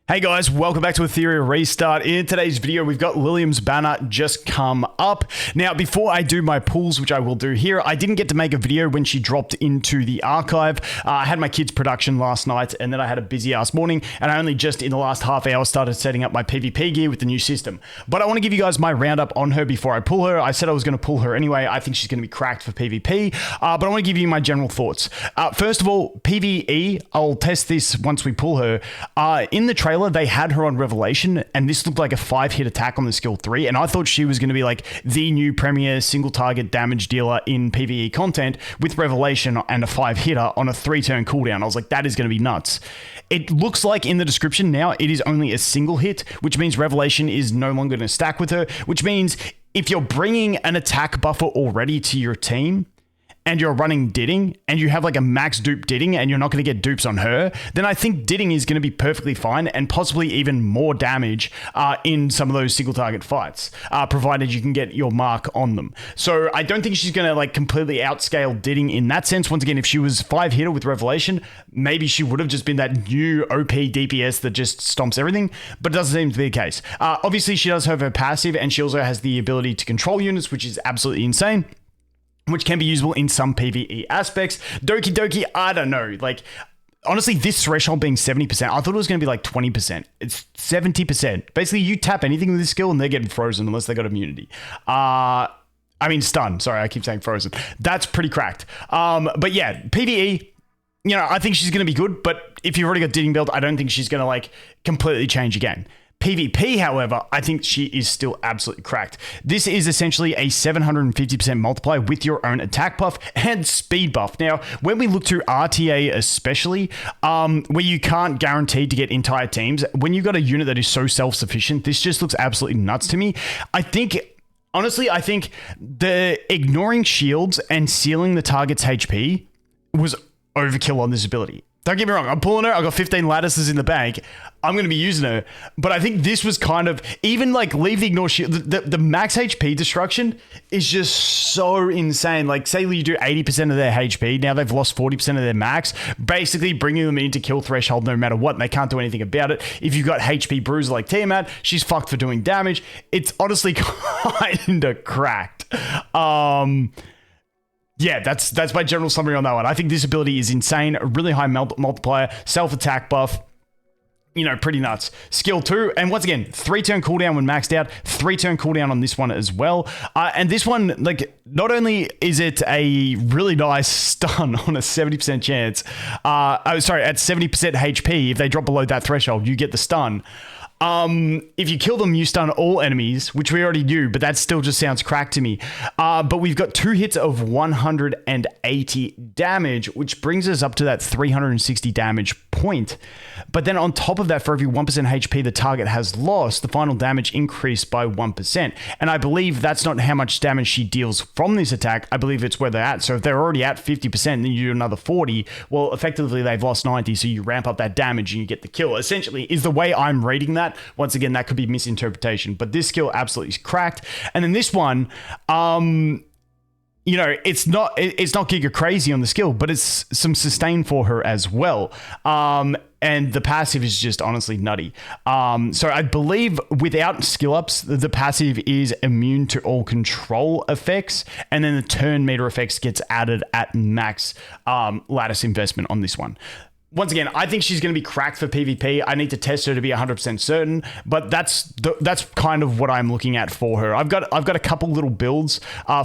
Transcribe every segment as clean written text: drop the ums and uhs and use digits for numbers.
Hey guys, welcome back to Etheria Restart. In today's video, we've got Liliam's banner just come up. Now, before I do my pulls, which I will do here, I didn't get to make a video when she dropped into the archive. I had my kids' production last night, and then I had a busy-ass morning, and I only just in the last half hour started setting up my PvP gear with the new system. But I want to give you guys my roundup on her before I pull her. I said I was going to pull her anyway. I think she's going to be cracked for PvP, but I want to give you my general thoughts. First of all, PvE, I'll test this once we pull her. In the trailer, they had her on Revelation, and this looked like a 5-hit attack on the skill 3, and I thought she was going to be like the new premier single target damage dealer in PvE content with Revelation and a 5-hitter on a 3-turn cooldown. I was like, that is going to be nuts. It looks like in the description now, it is only a single hit, which means Revelation is no longer going to stack with her, which means if you're bringing an attack buffer already to your team, and you're running Didding, and you have like a max dupe Didding, and you're not going to get dupes on her, then I think Didding is going to be perfectly fine, and possibly even more damage in some of those single target fights, provided you can get your mark on them. So I don't think she's going to like completely outscale Didding in that sense. Once again, if she was 5-hitter with Revelation, maybe she would have just been that new OP DPS that just stomps everything, but it doesn't seem to be the case. Obviously, she does have her passive, and she also has the ability to control units, which is absolutely insane, which can be usable in some PvE aspects. Doki Doki, I don't know. Like, honestly, this threshold being 70%, I thought it was going to be like 20%. It's 70%. Basically, you tap anything with this skill and they're getting frozen unless they got immunity. I mean, stun. Sorry, I keep saying frozen. That's pretty cracked. But yeah, PvE, you know, I think she's going to be good, but if you've already got Didding build, I don't think she's going to like completely change your game. PvP, however, I think she is still absolutely cracked. This is essentially a 750% multiplier with your own attack buff and speed buff. Now, when we look to RTA especially, where you can't guarantee to get entire teams, when you've got a unit that is so self-sufficient, this just looks absolutely nuts to me. Honestly, I think the ignoring shields and sealing the target's HP was overkill on this ability. Don't get me wrong, I'm pulling her, I've got 15 lattices in the bank, I'm going to be using her, but I think this was kind of, even like leave the ignore shield, the max HP destruction is just so insane. Like say you do 80% of their HP, now they've lost 40% of their max, basically bringing them into kill threshold no matter what, and they can't do anything about it. If you've got HP bruiser like Tiamat, she's fucked for doing damage. It's honestly kind of cracked. Yeah, that's my general summary on that one. I think this ability is insane. A really high multiplier, self-attack buff. You know, pretty nuts. Skill 2, and once again, 3-turn cooldown when maxed out, 3-turn cooldown on this one as well. And this one, like, not only is it a really nice stun on a 70% chance, at 70% HP, if they drop below that threshold, you get the stun. If you kill them, you stun all enemies, which we already knew, but that still just sounds cracked to me. But we've got 2 hits of 180 damage, which brings us up to that 360 damage point. But then on top of that, for every 1% HP the target has lost, the final damage increased by 1%. And I believe that's not how much damage she deals from this attack. I believe it's where they're at. So if they're already at 50%, then you do another 40. Well, effectively, they've lost 90, so you ramp up that damage and you get the kill. Essentially, is the way I'm reading that. Once again, that could be misinterpretation, but this skill absolutely is cracked. And then this one, you know, it's not giga crazy on the skill, but it's some sustain for her as well. And the passive is just honestly nutty. So I believe without skill ups, the passive is immune to all control effects, and then the turn meter effects gets added at max lattice investment on this one. Once again, I think she's going to be cracked for PvP. I need to test her to be 100% certain, but that's kind of what I'm looking at for her. I've got a couple little builds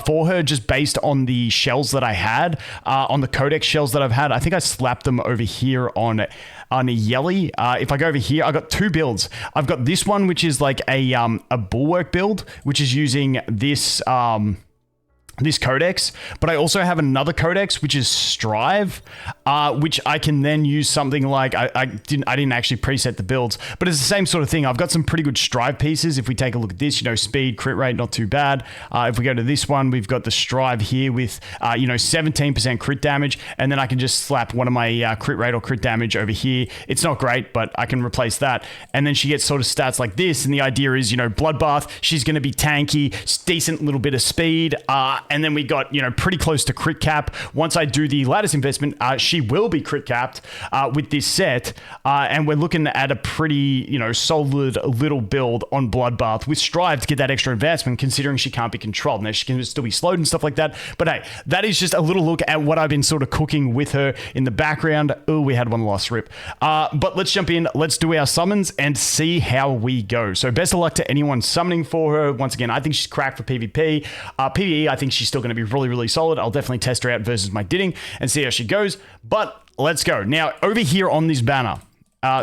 for her just based on the shells that I had, on the Codex shells that I've had. I think I slapped them over here on a Yelly. If I go over here, I got 2 builds. I've got this one, which is like a bulwark build, which is using this codex, but I also have another codex, which is Strive, which I can then use something like, I didn't actually preset the builds, but it's the same sort of thing. I've got some pretty good Strive pieces. If we take a look at this, you know, speed, crit rate, not too bad. If we go to this one, we've got the Strive here with, you know, 17% crit damage, and then I can just slap one of my crit rate or crit damage over here. It's not great, but I can replace that. And then she gets sort of stats like this, and the idea is, you know, Bloodbath, she's going to be tanky, decent little bit of speed, And then we got, you know, pretty close to crit cap. Once I do the lattice investment, she will be crit capped with this set. And we're looking at a pretty, you know, solid little build on Bloodbath with Strive to get that extra advancement, considering she can't be controlled. Now, she can still be slowed and stuff like that. But hey, that is just a little look at what I've been sort of cooking with her in the background. Oh, we had one last rip. But let's jump in. Let's do our summons and see how we go. So best of luck to anyone summoning for her. Once again, I think she's cracked for PvP. PvE, I think she's still going to be really, really solid. I'll definitely test her out versus my Ditting and see how she goes. But let's go. Now, over here on this banner,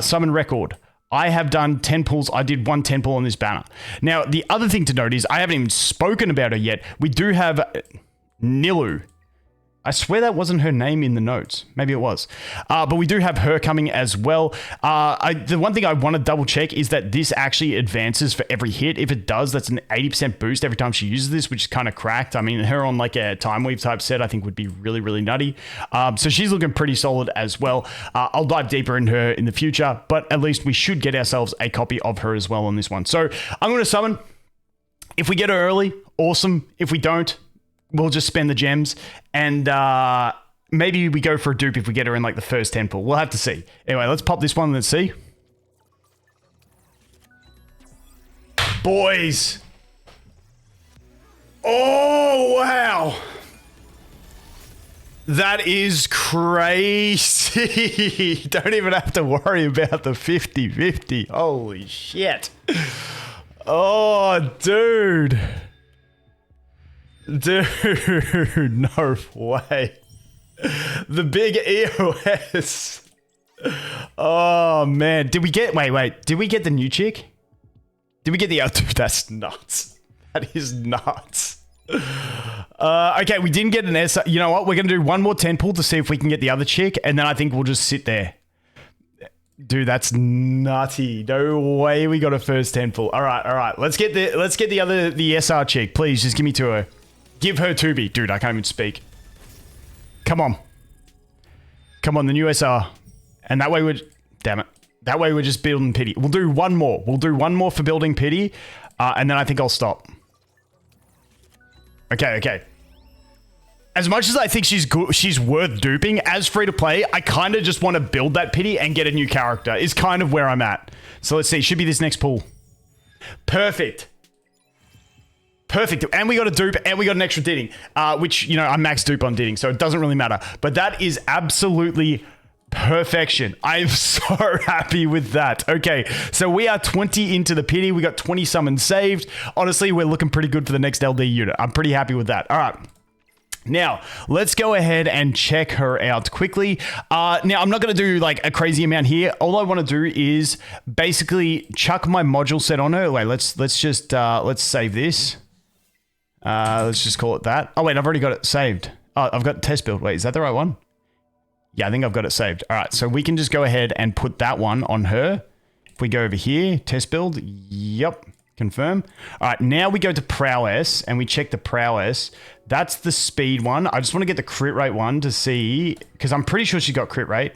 summon record, I have done 10 pulls. I did 1 10 pull on this banner. Now, the other thing to note is I haven't even spoken about her yet. We do have Nilu. I swear that wasn't her name in the notes. Maybe it was. But we do have her coming as well. The one thing I want to double check is that this actually advances for every hit. If it does, that's an 80% boost every time she uses this, which is kind of cracked. I mean, her on like a Time Weave type set, I think would be really, really nutty. So she's looking pretty solid as well. I'll dive deeper in her in the future, but at least we should get ourselves a copy of her as well on this one. So I'm going to summon. If we get her early, awesome. If we don't, we'll just spend the gems, and maybe we go for a dupe if we get her in like the first 10 pull. We'll have to see. Anyway, let's pop this one and let's see. Boys. Oh, wow. That is crazy. Don't even have to worry about the 50-50. Holy shit. Oh, dude. Dude, no way. The big EOS. Oh, man. Did we get... Wait. Did we get the new chick? Did we get the... Oh, dude, that's nuts. That is nuts. Okay, we didn't get an S. You know what? We're going to do one more 10 pull to see if we can get the other chick, and then I think we'll just sit there. Dude, that's nutty. No way we got a first 10 pull. All right. Let's get the SR chick. Please, just give me to her. Give her to me. Dude, I can't even speak. Come on. Come on, the new SR. And that way we're... Damn it. That way we're just building pity. We'll do one more. We'll do one more for building pity. And then I think I'll stop. Okay. As much as I think she's good, she's worth duping, as free to play, I kind of just want to build that pity and get a new character. Is kind of where I'm at. So let's see. Should be this next pull. Perfect. And we got a dupe and we got an extra Ditting, which, you know, I'm max dupe on Ditting, so it doesn't really matter. But that is absolutely perfection. I'm so happy with that. Okay, so we are 20 into the pity. We got 20 summons saved. Honestly, we're looking pretty good for the next LD unit. I'm pretty happy with that. All right. Now, let's go ahead and check her out quickly. Now, I'm not going to do like a crazy amount here. All I want to do is basically chuck my module set on her. Wait, let's save this. Let's just call it that. Oh, wait, I've already got it saved. Oh, I've got test build. Wait, is that the right one? Yeah, I think I've got it saved. All right, so we can just go ahead and put that one on her. If we go over here, test build. Yep, confirm. All right, now we go to prowess and we check the prowess. That's the speed one. I just want to get the crit rate one to see, because I'm pretty sure she got crit rate.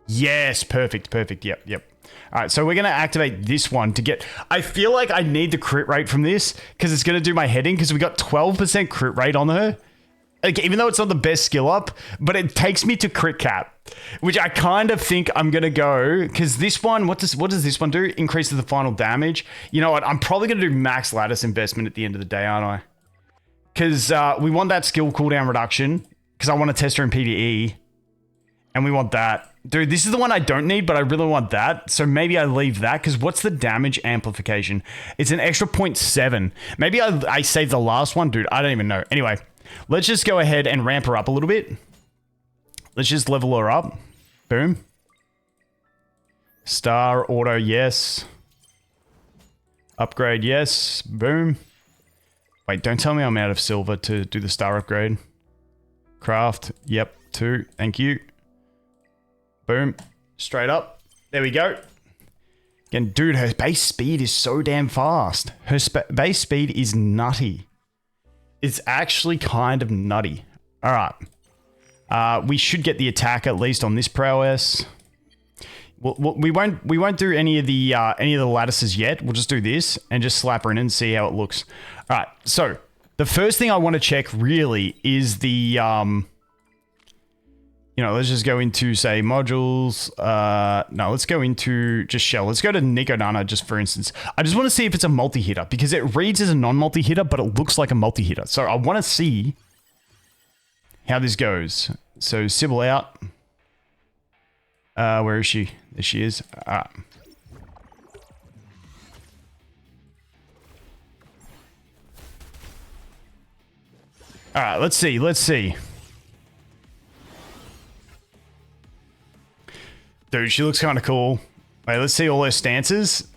Yes, perfect. Yep. All right, so we're going to activate this one to get... I feel like I need the crit rate from this because it's going to do my heading, because we got 12% crit rate on her. Like, even though it's not the best skill up, but it takes me to crit cap, which I kind of think I'm going to go, because this one, what does this one do? Increases the final damage. You know what? I'm probably going to do max lattice investment at the end of the day, aren't I? Because we want that skill cooldown reduction, because I want to test her in PvE, and we want that. Dude, this is the one I don't need, but I really want that. So maybe I leave that, because what's the damage amplification? It's an extra 0.7. Maybe I save the last one. Dude, I don't even know. Anyway, let's just go ahead and ramp her up a little bit. Let's just level her up. Boom. Star, auto, yes. Upgrade, yes. Boom. Wait, don't tell me I'm out of silver to do the star upgrade. Craft, yep, 2. Thank you. Boom. Straight up. There we go. Again, dude, her base speed is so damn fast. Her base speed is nutty. It's actually kind of nutty. All right. We should get the attack at least on this prowess. We won't do any of the lattices yet. We'll just do this and just slap her in and see how it looks. All right. So the first thing I want to check really is the, you know, let's just go into, say, modules. No, let's go into just shell. Let's go to Nikodana, just for instance. I just want to see if it's a multi-hitter, because it reads as a non-multi-hitter, but it looks like a multi-hitter. So I want to see how this goes. So Sybil out. Where is she? There she is. All right, let's see. Let's see. Dude, she looks kind of cool. Wait, let's see all her stances.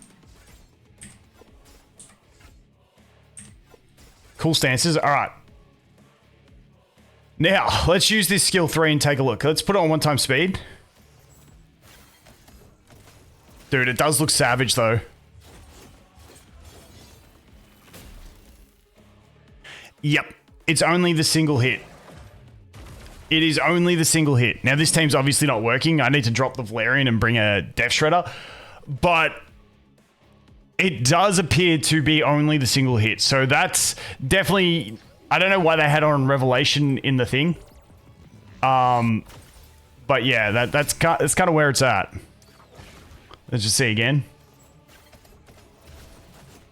Cool stances. All right. Now, let's use this skill 3 and take a look. Let's put it on 1 time speed. Dude, it does look savage, though. Yep. It's only the single hit. It is only the single hit. Now, this team's obviously not working. I need to drop the Valerian and bring a Death Shredder. But it does appear to be only the single hit. So that's definitely... I don't know why they had on Revelation in the thing. But yeah, that's kind of where it's at. Let's just see again.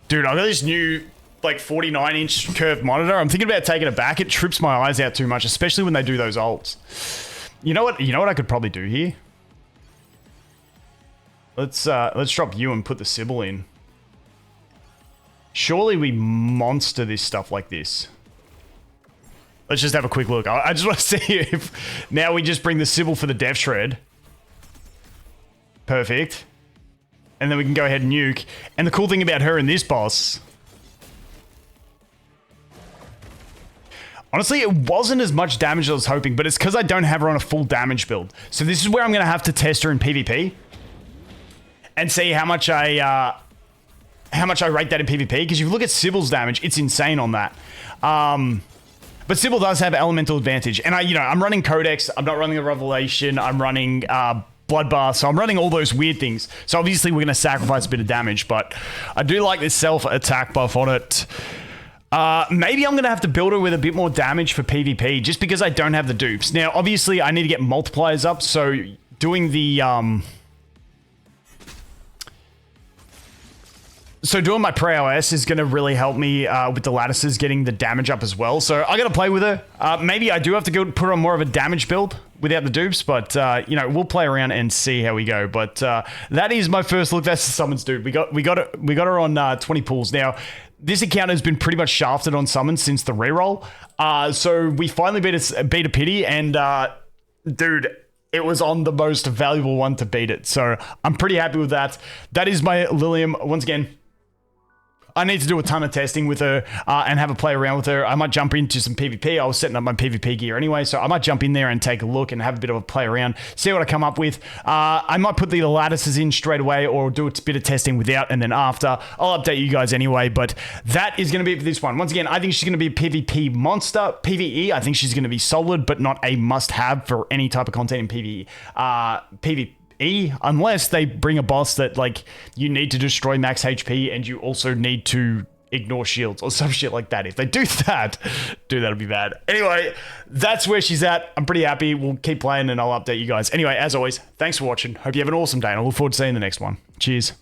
Dude, I got this new... like 49-inch curved monitor. I'm thinking about taking it back. It trips my eyes out too much, especially when they do those ults. You know what? You know what I could probably do here? Let's drop you and put the Sybil in. Surely we monster this stuff like this. Let's just have a quick look. I just want to see if now we just bring the Sybil for the Death Shred. Perfect. And then we can go ahead and nuke. And the cool thing about her in this boss... honestly, it wasn't as much damage as I was hoping, but it's because I don't have her on a full damage build. So this is where I'm going to have to test her in PvP and see how much I rate that in PvP. Because if you look at Sybil's damage, it's insane on that. But Sybil does have elemental advantage, and I'm running Codex. I'm not running the Revelation. I'm running Bloodbath, so I'm running all those weird things. So obviously we're going to sacrifice a bit of damage, but I do like this self-attack buff on it. Maybe I'm going to have to build her with a bit more damage for PvP, just because I don't have the dupes. Now, obviously, I need to get multipliers up, so doing the, so doing my pre-OS is going to really help me with the lattices getting the damage up as well. So I got to play with her. Maybe I do have to go put her on more of a damage build without the dupes, but, we'll play around and see how we go. But that is my first look. That's the summons, dude. We got her on 20 pulls. Now, this account has been pretty much shafted on summons since the reroll. So we finally beat a pity, and dude, it was on the most valuable one to beat it. So I'm pretty happy with that. That is my Liliam. Once again, I need to do a ton of testing with her and have a play around with her. I might jump into some PvP. I was setting up my PvP gear anyway, so I might jump in there and take a look and have a bit of a play around, see what I come up with. I might put the lattices in straight away or do a bit of testing without, and then after, I'll update you guys anyway, but that is going to be it for this one. Once again, I think she's going to be a PvP monster. PvE, I think she's going to be solid, but not a must-have for any type of content in PvE. PvP. Unless they bring a boss that, like, you need to destroy max HP and you also need to ignore shields or some shit like that. If they do that, dude, that'll be bad. Anyway, that's where she's at. I'm pretty happy. We'll keep playing and I'll update you guys. Anyway, as always, thanks for watching. Hope you have an awesome day and I look forward to seeing the next one. Cheers.